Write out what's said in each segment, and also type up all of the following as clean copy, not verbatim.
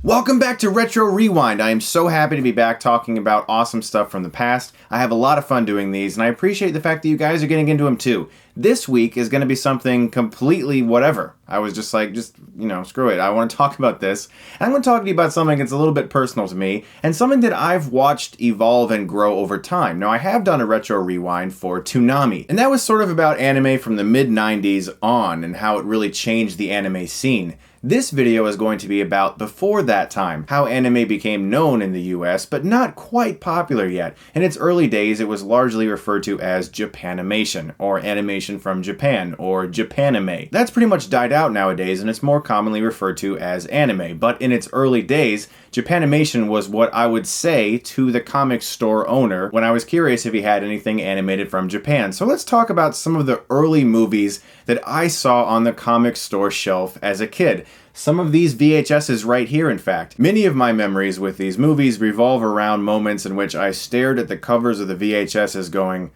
Welcome back to Retro Rewind. I am so happy to be back talking about awesome stuff from the past. I have a lot of fun doing these, and I appreciate the fact that you guys are getting into them too. This week is going to be something completely whatever. I was just like, screw it. I want to talk about this. And I'm going to talk to you about something that's a little bit personal to me, and something that I've watched evolve and grow over time. Now, I have done a Retro Rewind for Toonami, and that was sort of about anime from the mid-90s on, and how it really changed the anime scene. This video is going to be about before that time, how anime became known in the US, but not quite popular yet. In its early days, it was largely referred to as Japanimation, or animation from Japan, or Japanime. That's pretty much died out nowadays, and it's more commonly referred to as anime, but in its early days, Japanimation was what I would say to the comic store owner when I was curious if he had anything animated from Japan. So let's talk about some of the early movies that I saw on the comic store shelf as a kid. Some of these VHSs right here, in fact. Many of my memories with these movies revolve around moments in which I stared at the covers of the VHSs going,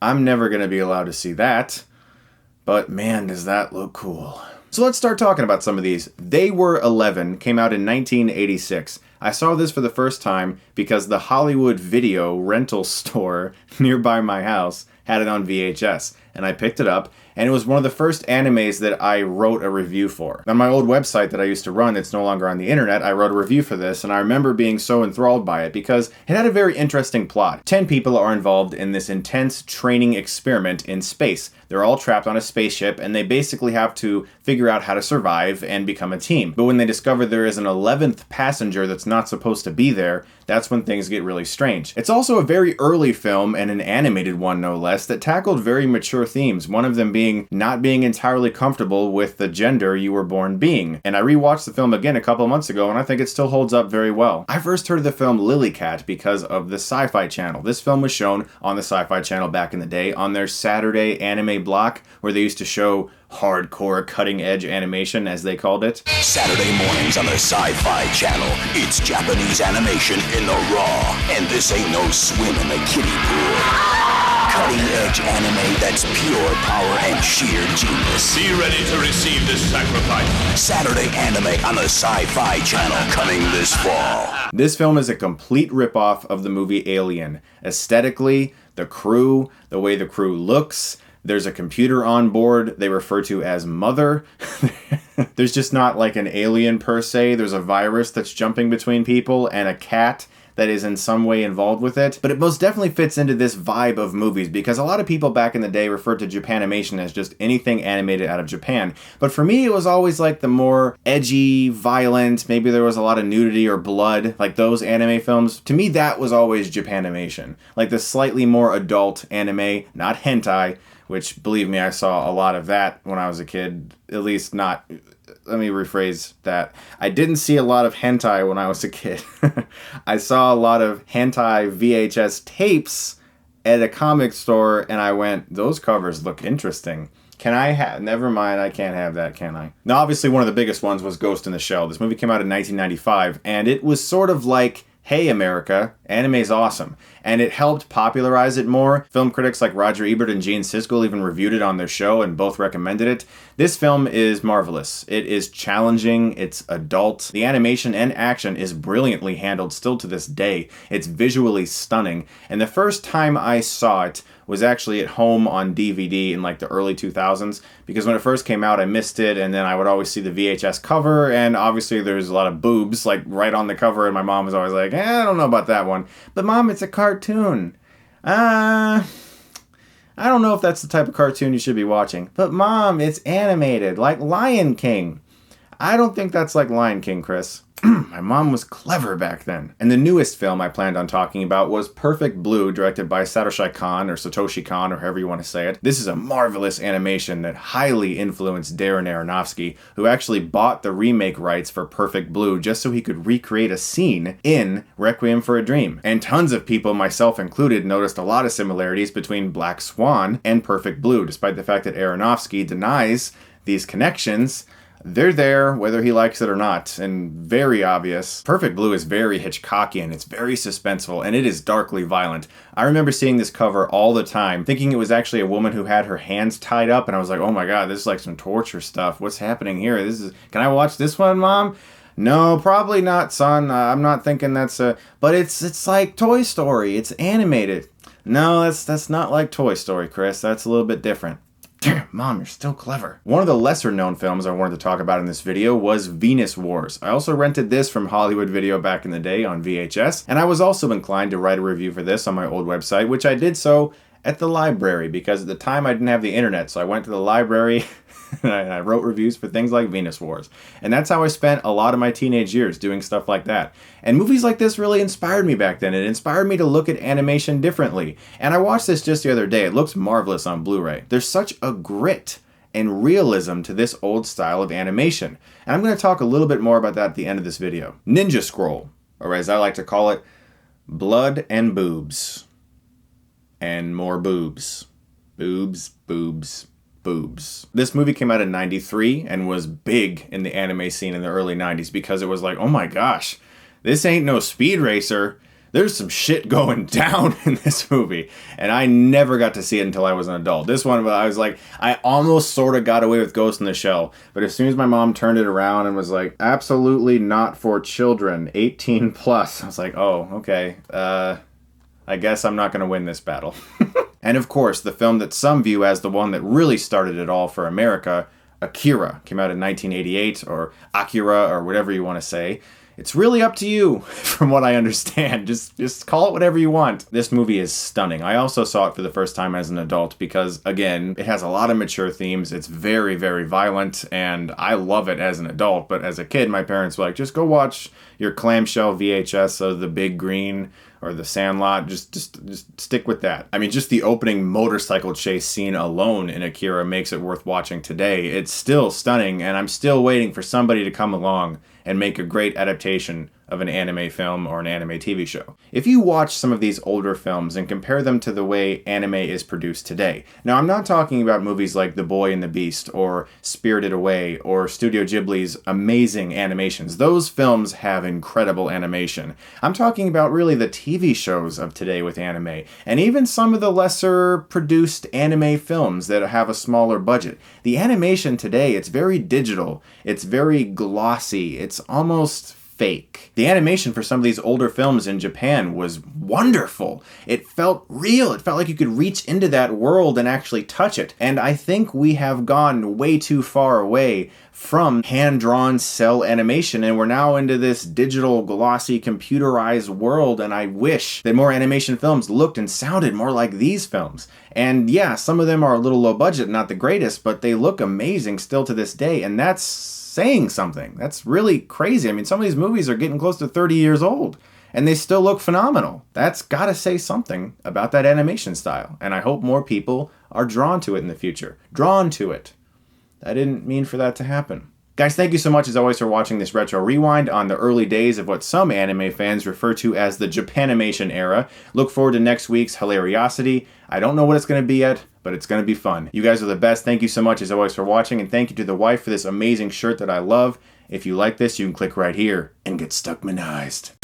I'm never going to be allowed to see that, but man, does that look cool. So let's start talking about some of these. They Were 11 came out in 1986. I saw this for the first time because the Hollywood Video rental store nearby my house had it on VHS, and I picked it up, and it was one of the first animes that I wrote a review for. On my old website that I used to run that's no longer on the internet, I wrote a review for this, and I remember being so enthralled by it because it had a very interesting plot. 10 people are involved in this intense training experiment in space. They're all trapped on a spaceship, and they basically have to figure out how to survive and become a team. But when they discover there is an 11th passenger that's not supposed to be there, that's when things get really strange. It's also a very early film, and an animated one no less, that tackled very mature themes, one of them being not being entirely comfortable with the gender you were born being. And I rewatched the film again a couple months ago, and I think it still holds up very well. I first heard of the film Lilycat because of the Sci-Fi channel. This film was shown on the Sci-Fi channel back in the day on their Saturday anime block, where they used to show hardcore cutting-edge animation, as they called it. Saturday mornings on the Sci-Fi channel. It's Japanese animation in the raw, and this ain't no swim in the kiddie pool. Cutting-edge anime that's pure power and sheer genius. Be ready to receive this sacrifice. Saturday anime on the Sci-Fi channel, coming this fall. This film is a complete ripoff of the movie Alien. Aesthetically, the crew, the way the crew looks. There's a computer on board they refer to as Mother. There's just not like an alien per se. There's a virus that's jumping between people and a cat that is in some way involved with it. But it most definitely fits into this vibe of movies because a lot of people back in the day referred to Japanimation as just anything animated out of Japan. But for me, it was always like the more edgy, violent, maybe there was a lot of nudity or blood, like those anime films. To me, that was always Japanimation. Like the slightly more adult anime, not hentai, which, believe me, I saw a lot of that when I was a kid. At least not... Let me rephrase that. I didn't see a lot of hentai when I was a kid. I saw a lot of hentai VHS tapes at a comic store, and I went, those covers look interesting. Can I have... Never mind, I can't have that, can I? Now, obviously, one of the biggest ones was Ghost in the Shell. This movie came out in 1995, and it was sort of like... Hey America, anime's awesome. And it helped popularize it more. Film critics like Roger Ebert and Gene Siskel even reviewed it on their show and both recommended it. This film is marvelous. It is challenging, it's adult. The animation and action is brilliantly handled still to this day. It's visually stunning. And the first time I saw it was actually at home on DVD in like the early 2000s, because when it first came out I missed it, and then I would always see the VHS cover, and obviously there's a lot of boobs like right on the cover, and my mom was always like, I don't know about that one. But Mom, it's a cartoon. I don't know if that's the type of cartoon you should be watching. But Mom, it's animated, like Lion King. I don't think that's like Lion King, Chris. My mom was clever back then. And the newest film I planned on talking about was Perfect Blue, directed by Satoshi Kon, or Satoshi Kon, or however you want to say it. This is a marvelous animation that highly influenced Darren Aronofsky, who actually bought the remake rights for Perfect Blue just so he could recreate a scene in Requiem for a Dream. And tons of people, myself included, noticed a lot of similarities between Black Swan and Perfect Blue, despite the fact that Aronofsky denies these connections. they're there whether he likes it or not, and very obvious. Perfect Blue is very Hitchcockian, it's very suspenseful, and it is darkly violent. I remember seeing this cover all the time, thinking it was actually a woman who had her hands tied up, and I was like, oh my god, this is like some torture stuff. What's happening here? Can I watch this one, Mom? No, probably not, son. I'm not thinking that's a... But it's like Toy Story. It's animated. No, that's not like Toy Story, Chris. That's a little bit different. Damn, Mom, you're still clever. One of the lesser known films I wanted to talk about in this video was Venus Wars. I also rented this from Hollywood Video back in the day on VHS, and I was also inclined to write a review for this on my old website, which I did so at the library, because at the time I didn't have the internet, so I went to the library and I wrote reviews for things like Venus Wars. And that's how I spent a lot of my teenage years, doing stuff like that. And movies like this really inspired me back then. It inspired me to look at animation differently. And I watched this just the other day. It looks marvelous on Blu-ray. There's such a grit and realism to this old style of animation. And I'm going to talk a little bit more about that at the end of this video. Ninja Scroll, or as I like to call it, blood and boobs. And more boobs. Boobs, boobs, boobs. This movie came out in '93 and was big in the anime scene in the early '90s because it was like, oh my gosh, this ain't no Speed Racer. There's some shit going down in this movie. And I never got to see it until I was an adult. This one, I was like, I almost sort of got away with Ghost in the Shell. But as soon as my mom turned it around and was like, absolutely not for children, 18 plus, I was like, oh, okay. I guess I'm not going to win this battle. And of course, the film that some view as the one that really started it all for America, Akira, came out in 1988, or Akira, or whatever you want to say. It's really up to you, from what I understand. Just call it whatever you want. This movie is stunning. I also saw it for the first time as an adult because, again, it has a lot of mature themes. It's very, very violent, and I love it as an adult. But as a kid, my parents were like, just go watch your clamshell VHS of The Big Green or The Sandlot. Just stick with that. I mean, just the opening motorcycle chase scene alone in Akira makes it worth watching today. It's still stunning, and I'm still waiting for somebody to come along and make a great adaptation of an anime film or an anime TV show. If you watch some of these older films and compare them to the way anime is produced today, now I'm not talking about movies like The Boy and the Beast or Spirited Away or Studio Ghibli's amazing animations. Those films have incredible animation. I'm talking about really the TV shows of today with anime, and even some of the lesser produced anime films that have a smaller budget. The animation today, it's very digital, it's very glossy, it's almost fake. The animation for some of these older films in Japan was wonderful. It felt real. It felt like you could reach into that world and actually touch it. And I think we have gone way too far away from hand-drawn cell animation, and we're now into this digital, glossy, computerized world, and I wish that more animation films looked and sounded more like these films. And yeah, some of them are a little low budget, not the greatest, but they look amazing still to this day, and that's saying something. That's really crazy. I mean, some of these movies are getting close to 30 years old, and they still look phenomenal. That's gotta say something about that animation style, and I hope more people are drawn to it in the future. Drawn to it. I didn't mean for that to happen. Guys, thank you so much as always for watching this retro rewind on the early days of what some anime fans refer to as the Japanimation era. Look forward to next week's hilariosity. I don't know what it's going to be yet, but it's going to be fun. You guys are the best. Thank you so much as always for watching, and thank you to the wife for this amazing shirt that I love. If you like this, you can click right here and get Stuckmanized.